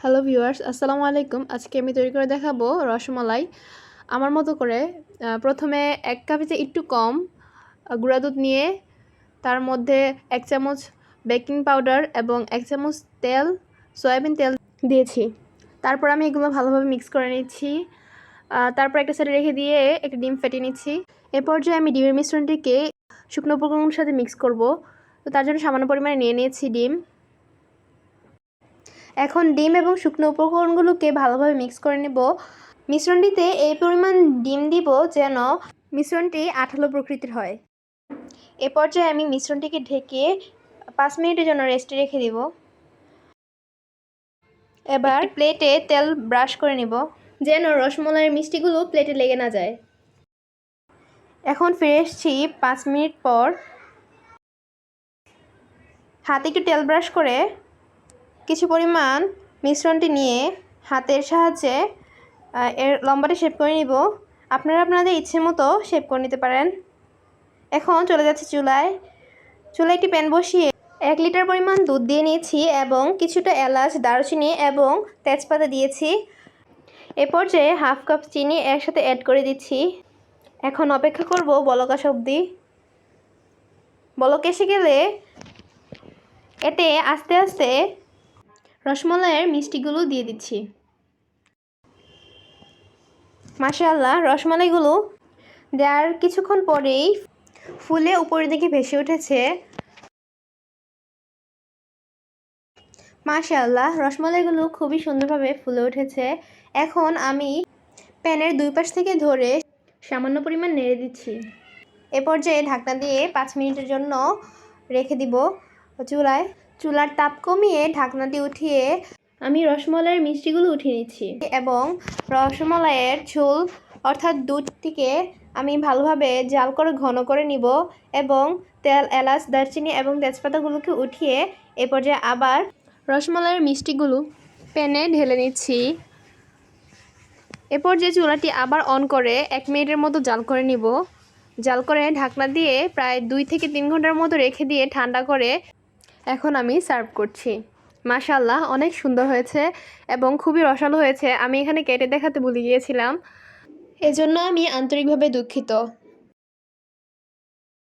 Hello viewers, আসসালামু আলাইকুম। আজকে আমি তৈরি করে দেখাবো রসমালাই। আমার মতো করে প্রথমে 1 কাপের চেয়ে একটু কম গুঁড়া দুধ নিয়ে তার মধ্যে 1 চামচ বেকিং পাউডার এবং 1 চামচ তেল, সয়াবিন তেল দিয়েছি। তারপর আমি এগুলো ভালোভাবে মিক্স করে নিচ্ছি। তারপর একটা সাইডে রেখে দিয়ে একটা ডিম ফেটিয়ে নিচ্ছি। এ পর্যায়ে আমি ডিমের মিশ্রণটিকে শুকনো উপকরণের সাথে মিক্স করব। তো তার জন্য সামান্য পরিমাণে নিয়ে নিয়েছি ডিম। এখন ডিম এবং শুকনো উপকরণগুলোকে ভালোভাবে মিক্স করে নেব। মিশ্রণটিতে এই পরিমাণ ডিম দিব যেন মিশ্রণটি আঠালো প্রকৃতির হয়। এ পর্যায়ে আমি মিশ্রণটিকে ঢেকে 5 মিনিটের জন্য রেস্টে রেখে দিব। এবার প্লেটে তেল ব্রাশ করে নিব যেন রসমালাইয়ের মিষ্টিগুলো প্লেটে লেগে না যায়। এখন ফিরে এসেছি 5 মিনিট পর। হাতে একটু তেল ব্রাশ করে কিছু পরিমাণ মিশ্রণটি নিয়ে হাতের সাহায্যে এর লম্বাটে শেপ করে নিব। আপনারা আপনাদের ইচ্ছে মতো শেপ করে নিতে পারেন। এখন চলে যাচ্ছে চুলায় একটি প্যান বসিয়ে 1 লিটার পরিমাণ দুধ দিয়ে নিয়েছি এবং কিছুটা এলাচ, দারুচিনি এবং তেজপাতা দিয়েছি। এ পর্যায়ে 1/2 কাপ চিনি একসাথে অ্যাড করে দিচ্ছি। এখন অপেক্ষা করব বলক আসা অবধি। বলক এসে গেলে এতে আস্তে আস্তে রসমালাইয়ের মিষ্টিগুলো দিয়ে দিচ্ছি। মাশাআল্লাহ, রসমালাইগুলো দেওয়ার কিছুক্ষণ পরেই ফুলে উপরের দিকে ভেসে উঠেছে। মাশাআল্লাহ, রসমালাইগুলো খুবই সুন্দরভাবে ফুলে উঠেছে। এখন আমি প্যানের 2 পাশ থেকে ধরে সামান্য পরিমাণ নেড়ে দিচ্ছি। এ পর্যায়ে ঢাকনা দিয়ে 5 মিনিটের জন্য রেখে দিব চুলায়। চুলার তাপ কমিয়ে ঢাকনাটি উঠিয়ে আমি রসমালাইয়ের মিষ্টিগুলো উঠিয়ে নিচ্ছি এবং রসমালাইয়ের ঝোল অর্থাৎ দুধটিকে আমি ভালোভাবে জাল করে ঘন করে নিব এবং তেল, এলাচ, দারচিনি এবং তেজপাতাগুলোকে উঠিয়ে এ পর্যায়ে আবার রসমালাইয়ের মিষ্টিগুলো প্যানে ঢেলে নিচ্ছি। এ পর্যায়ে চুলাটি আবার অন করে 1 মিনিটের মতো জাল করে নিব। জাল করে ঢাকনা দিয়ে প্রায় 2 থেকে 3 ঘন্টার মতো রেখে দিয়ে ঠান্ডা করে এখন আমি সার্ভ করছি। মাশাআল্লাহ, অনেক সুন্দর হয়েছে এবং খুবই রসালো হয়েছে। আমি এখানে কেটে দেখাতে ভুলে গিয়েছিলাম, এজন্য আমি আন্তরিকভাবে দুঃখিত।